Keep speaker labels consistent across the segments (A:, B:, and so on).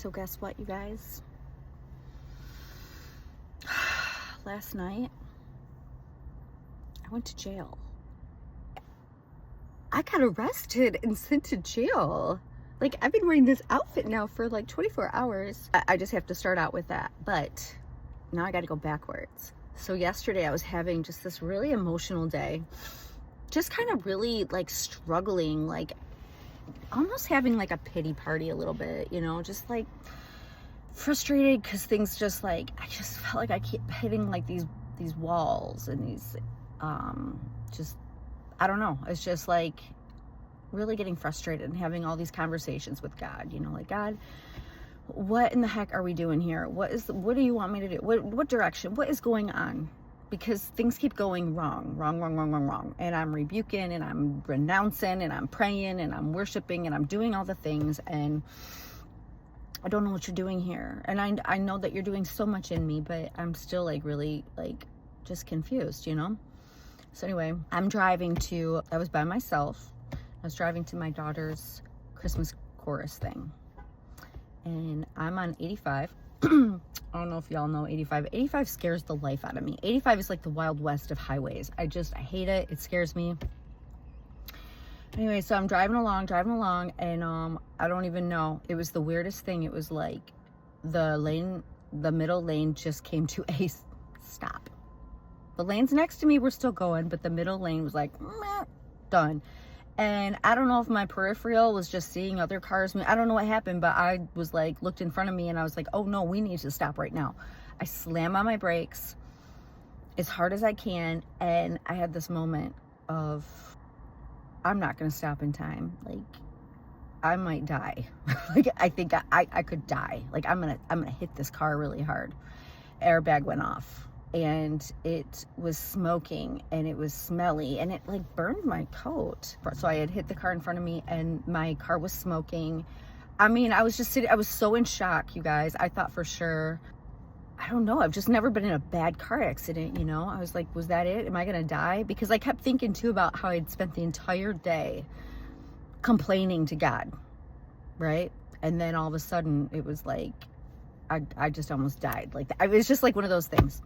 A: So guess what, you guys? Last night, I went to jail. I got arrested and sent to jail. Like, I've been wearing this outfit now for like 24 hours. I just have to start out with that. But now I got to go backwards. So yesterday I was having just this really emotional day. Just kind of really like struggling, like almost having like a pity party a little bit, you know, just like frustrated because things just like, I just felt like I keep hitting like these walls and these, just, I don't know. It's just like really getting frustrated and having all these conversations with God, you know, like, God, what in the heck are we doing here? What do you want me to do? What direction? What is going on? Because things keep going wrong. And I'm rebuking and I'm renouncing and I'm praying and I'm worshiping and I'm doing all the things. And I don't know what you're doing here. And I know that you're doing so much in me, but I'm still like really like just confused, you know? So anyway, I was by myself. I was driving to my daughter's Christmas chorus thing. And I'm on 85. I don't know if y'all know 85. 85 scares the life out of me. 85 is like the Wild West of highways. I hate it. It scares me. Anyway, so I'm driving along, and I don't even know. It was the weirdest thing. It was like the middle lane just came to a stop. The lanes next to me were still going, but the middle lane was like, meh, done. And I don't know if my peripheral was just seeing other cars. I don't know what happened, but I was like, looked in front of me and I was like, oh no, we need to stop right now. I slam on my brakes as hard as I can. And I had this moment of, I'm not going to stop in time. Like, I might die. Like, I think I could die. Like, I'm going to hit this car really hard. Airbag went off. And it was smoking and it was smelly and it like burned my coat. So I had hit the car in front of me and my car was smoking. I mean, I was so in shock, you guys. I thought for sure, I don't know. I've just never been in a bad car accident, you know? I was like, was that it? Am I going to die? Because I kept thinking too about how I'd spent the entire day complaining to God, right? And then all of a sudden it was like, I just almost died. Like, it was just like one of those things.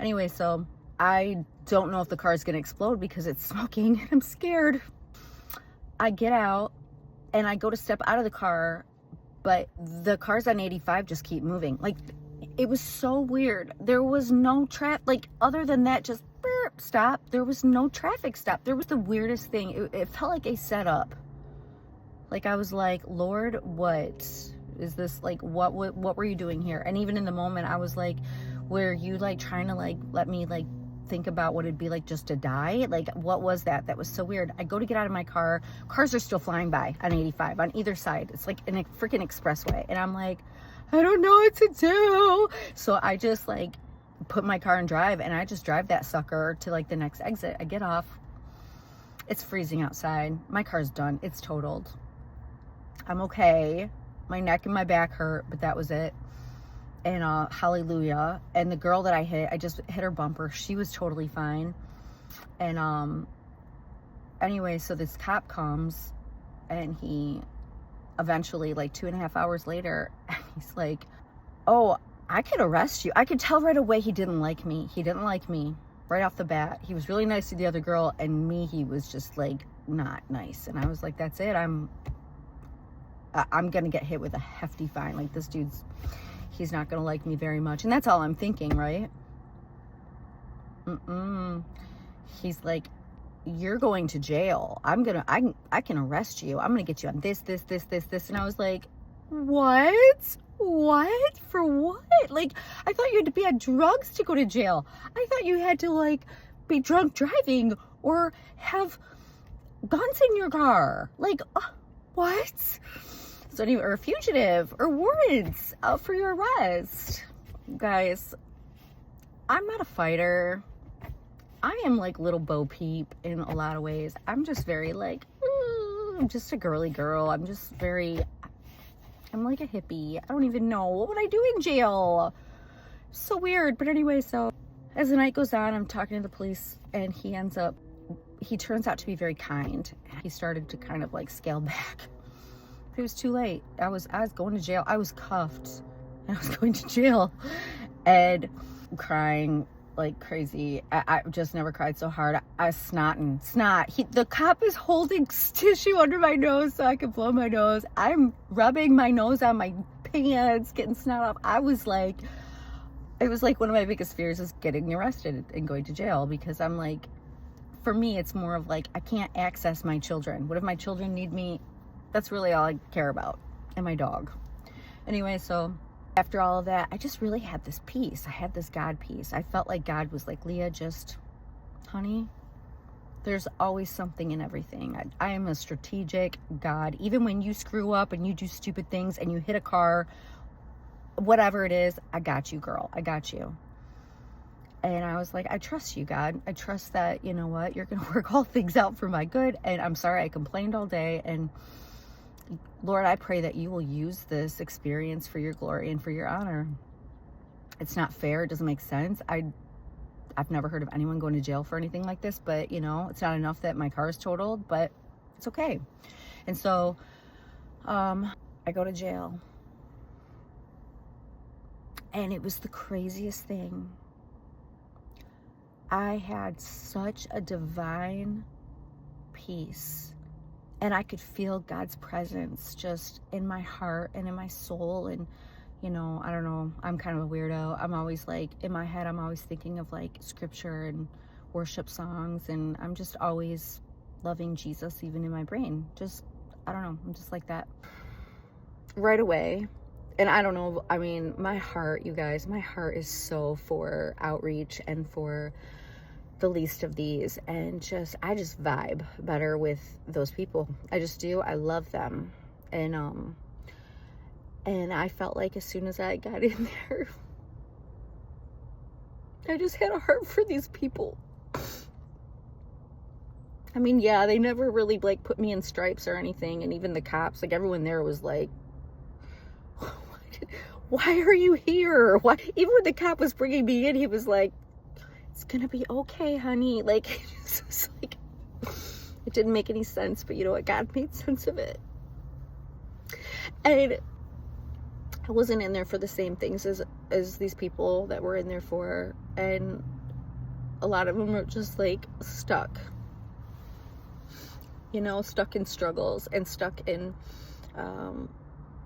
A: Anyway, so I don't know if the car is going to explode because it's smoking and I'm scared. I get out and I go to step out of the car, but the cars on 85 just keep moving. Like, it was so weird. There was no traffic, like, other than that, just burp, stop. There was no traffic stop. There was the weirdest thing. It felt like a setup. Like, I was like, Lord, what is this? Like, what were you doing here? And even in the moment, I was like, were you like trying to like let me like think about what it'd be like just to die? Like, what was that? That was so weird. I go to get out of my car. Cars are still flying by on 85 on either side. It's like in a freaking expressway. And I'm like, I don't know what to do. So I just like put my car in drive and I just drive that sucker to like the next exit. I get off. It's freezing outside. My car's done. It's totaled. I'm okay. My neck and my back hurt, but that was it. And hallelujah. And the girl that I just hit her bumper. She was totally fine. And anyway, so this cop comes and he eventually, like 2.5 hours later, he's like, oh, I could arrest you. I could tell right away he didn't like me. He didn't like me right off the bat. He was really nice to the other girl, and me, he was just like not nice. And I was like, that's it. I'm gonna get hit with a hefty fine. Like, this dude's, he's not gonna like me very much. And that's all I'm thinking, right? He's like, you're going to jail. I can arrest you. I'm gonna get you on this. And I was like, what? For what? Like, I thought you had to be on drugs to go to jail. I thought you had to like be drunk driving or have guns in your car. Like, what? So anyway, or a fugitive or warrants out for your arrest. Guys, I'm not a fighter. I am like little Bo Peep in a lot of ways. I'm just very like, I'm just a girly girl. I'm like a hippie. I don't even know. What would I do in jail? So weird. But anyway, so as the night goes on, I'm talking to the police and he turns out to be very kind. He started to kind of like scale back. But it was too late. I was going to jail. I was cuffed and I was going to jail and crying like crazy. I just never cried so hard. I was snotting. The cop is holding tissue under my nose so I could blow my nose. I'm rubbing my nose on my pants, getting snot off. It was like one of my biggest fears is getting arrested and going to jail, because I'm like, for me, it's more of like, I can't access my children. What if my children need me? That's really all I care about. And my dog. Anyway, so after all of that, I just really had this peace. I had this God peace. I felt like God was like, Leah, just, honey, there's always something in everything. I am a strategic God. Even when you screw up and you do stupid things and you hit a car, whatever it is, I got you, girl. I got you. And I was like, I trust you, God. I trust that, you know what, you're going to work all things out for my good. And I'm sorry I complained all day. And Lord, I pray that you will use this experience for your glory and for your honor. It's not fair. It doesn't make sense. I've never heard of anyone going to jail for anything like this, but you know, it's not enough that my car is totaled, but it's okay. And so, I go to jail. And it was the craziest thing. I had such a divine peace, and I could feel God's presence just in my heart and in my soul. And, you know, I don't know, I'm kind of a weirdo. I'm always like, in my head, I'm always thinking of like scripture and worship songs, and I'm just always loving Jesus, even in my brain. Just, I don't know, I'm just like that. Right away. And I don't know, I mean, my heart, you guys, my heart is so for outreach and for the least of these. And I just vibe better with those people. I just do. I love them. And I felt like as soon as I got in there, I just had a heart for these people. I mean, yeah, they never really like put me in stripes or anything. And even the cops, like everyone there was like, why are you here? Why? Even when the cop was bringing me in, he was like, it's gonna be okay, honey. Like, it's like, it didn't make any sense, but you know what? God made sense of it. And I wasn't in there for the same things as these people that were in there for. And a lot of them were just like stuck, you know, stuck in struggles and stuck in,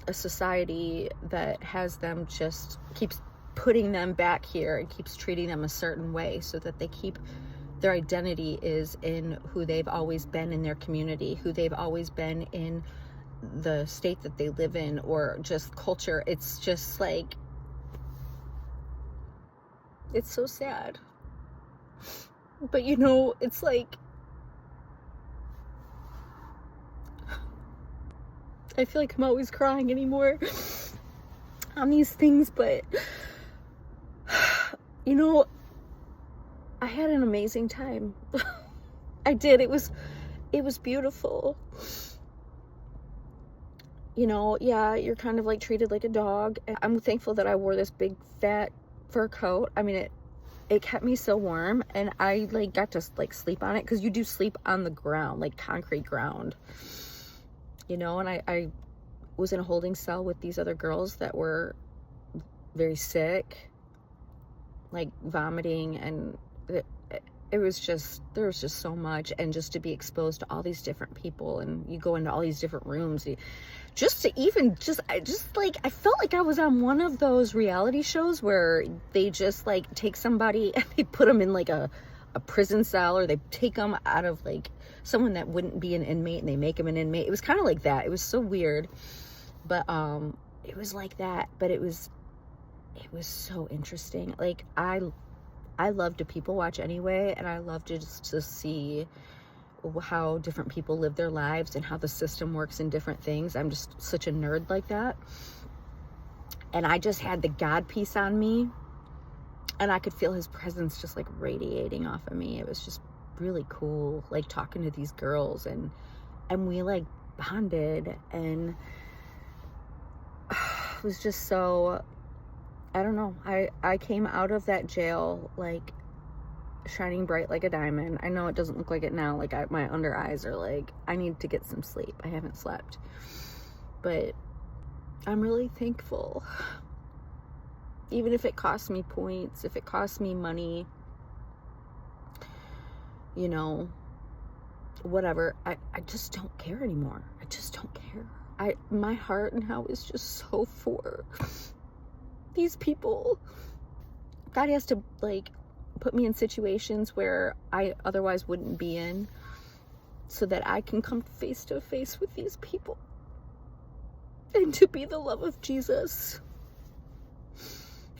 A: a society that has them just keeps putting them back here and keeps treating them a certain way, so that they keep their identity is in who they've always been in their community, who they've always been in the state that they live in, or just culture. It's just like, it's so sad. But you know, it's like, I feel like I'm always crying anymore on these things, but you know, I had an amazing time. I did. It was beautiful. You know, yeah, you're kind of like treated like a dog. I'm thankful that I wore this big fat fur coat. I mean, it kept me so warm, and I like got to like sleep on it, because you do sleep on the ground, like concrete ground. You know, and I was in a holding cell with these other girls that were very sick, like vomiting, and it was just, there was just so much. And just to be exposed to all these different people, and you go into all these different rooms, I felt like I was on one of those reality shows where they just like take somebody and they put them in like a prison cell, or they take them out of like someone that wouldn't be an inmate and they make them an inmate. It was kind of like that. It was so weird, but it was like that. But it was so interesting. Like I love to people watch anyway, and I love to just to see how different people live their lives and how the system works in different things. I'm just such a nerd like that. And I just had the God piece on me, and I could feel his presence just like radiating off of me. It was just really cool, like talking to these girls, and we like bonded, and it was just so, I don't know. I came out of that jail like shining bright like a diamond. I know it doesn't look like it now. Like my under eyes are like, I need to get some sleep. I haven't slept. but I'm really thankful. Even if it costs me points, if it costs me money, you know, whatever, I just don't care anymore. I just don't care. My heart now is just so for these people. God has to, like, put me in situations where I otherwise wouldn't be in, so that I can come face to face with these people and to be the love of Jesus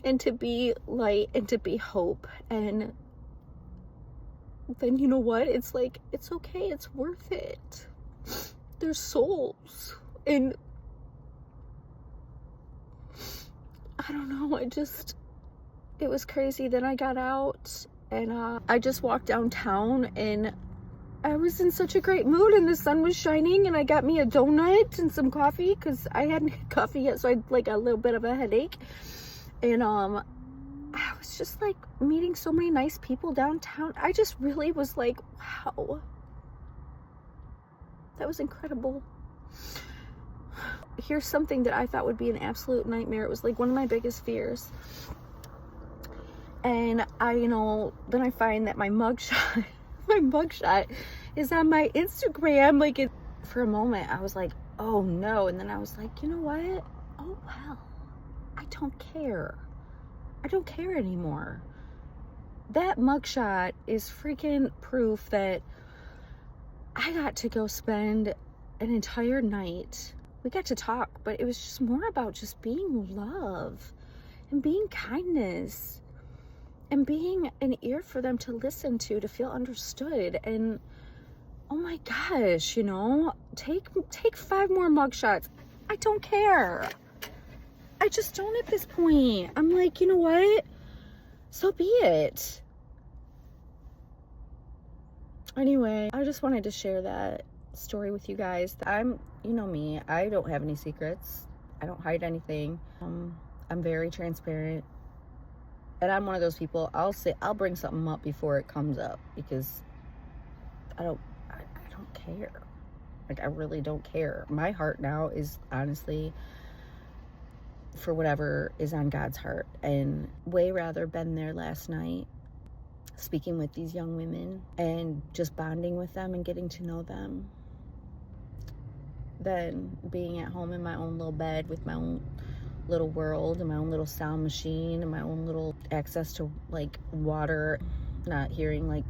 A: and to be light and to be hope. And then, you know what? It's like, it's okay. It's worth it. There's souls. And I don't know. It was crazy. Then I got out and I just walked downtown and I was in such a great mood and the sun was shining and I got me a donut and some coffee because I hadn't had coffee yet, so I had like a little bit of a headache. And I was just like meeting so many nice people downtown. I just really was like, wow, that was incredible. Here's something that I thought would be an absolute nightmare. It was like one of my biggest fears. And then I find that my mugshot is on my Instagram. Like, for a moment I was like, oh no. And then I was like, you know what? Oh well, I don't care. I don't care anymore. That mugshot is freaking proof that I got to go spend an entire night. We got to talk, but it was just more about just being love and being kindness and being an ear for them to listen to feel understood. And oh my gosh, take 5 more mugshots. I don't care. I just don't at this point. I'm like, you know what? So be it. Anyway, I just wanted to share that story with you guys. You know me, I don't have any secrets. I don't hide anything. I'm very transparent. And I'm one of those people, I'll bring something up before it comes up because I don't care. Like, I really don't care. My heart now is honestly for whatever is on God's heart, and way rather been there last night speaking with these young women and just bonding with them and getting to know them than being at home in my own little bed with my own little world and my own little sound machine and my own little access to like water, not hearing like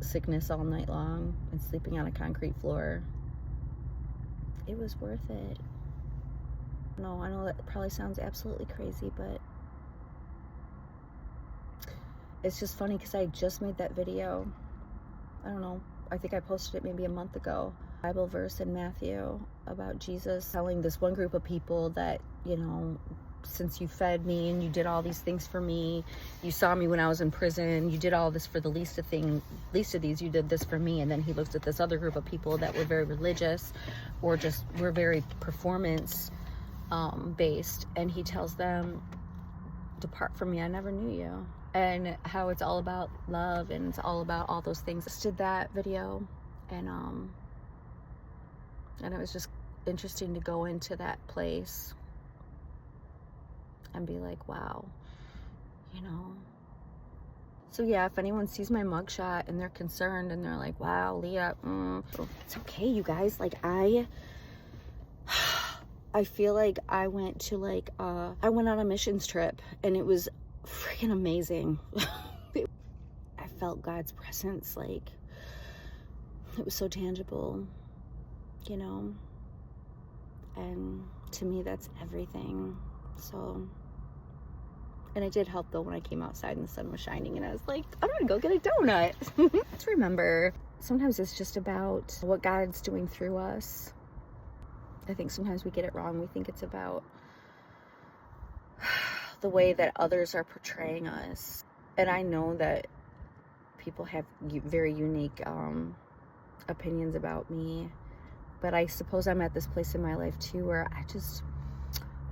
A: sickness all night long and sleeping on a concrete floor. It was worth it. No, I know that probably sounds absolutely crazy, but it's just funny because I just made that video. I don't know, I think I posted it maybe a month ago. Bible verse in Matthew about Jesus telling this one group of people that, since you fed me and you did all these things for me, you saw me when I was in prison, you did all this for the least of these, you did this for me. And then he looks at this other group of people that were very religious or just were very performance based, and he tells them, depart from me, I never knew you. And how it's all about love and it's all about all those things. I just did that video, and it was just interesting to go into that place and be like, wow, So yeah, if anyone sees my mugshot and they're concerned and they're like, wow, Leah, it's okay, you guys. Like, I feel like I went to I went on a missions trip and it was freaking amazing. I felt God's presence, like, it was so tangible, and to me that's everything. So, and it did help though when I came outside and the sun was shining and I was like, I'm gonna go get a donut. Let's remember, sometimes it's just about what God's doing through us. I think sometimes we get it wrong. We think it's about the way that others are portraying us. And I know that people have very unique opinions about me, but I suppose I'm at this place in my life too where I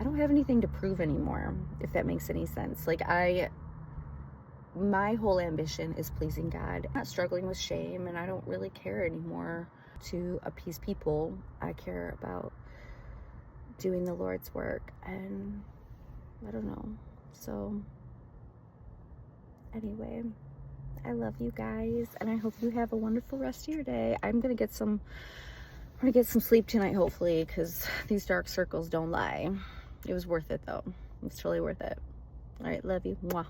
A: don't have anything to prove anymore, if that makes any sense. Like, my whole ambition is pleasing God. I'm not struggling with shame, and I don't really care anymore to appease people. I care about doing the Lord's work, and I don't know. So anyway, I love you guys, and I hope you have a wonderful rest of your day. I'm gonna get some sleep tonight, hopefully, because these dark circles don't lie. It was worth it though. It's totally worth it. All right, love you. Mwah.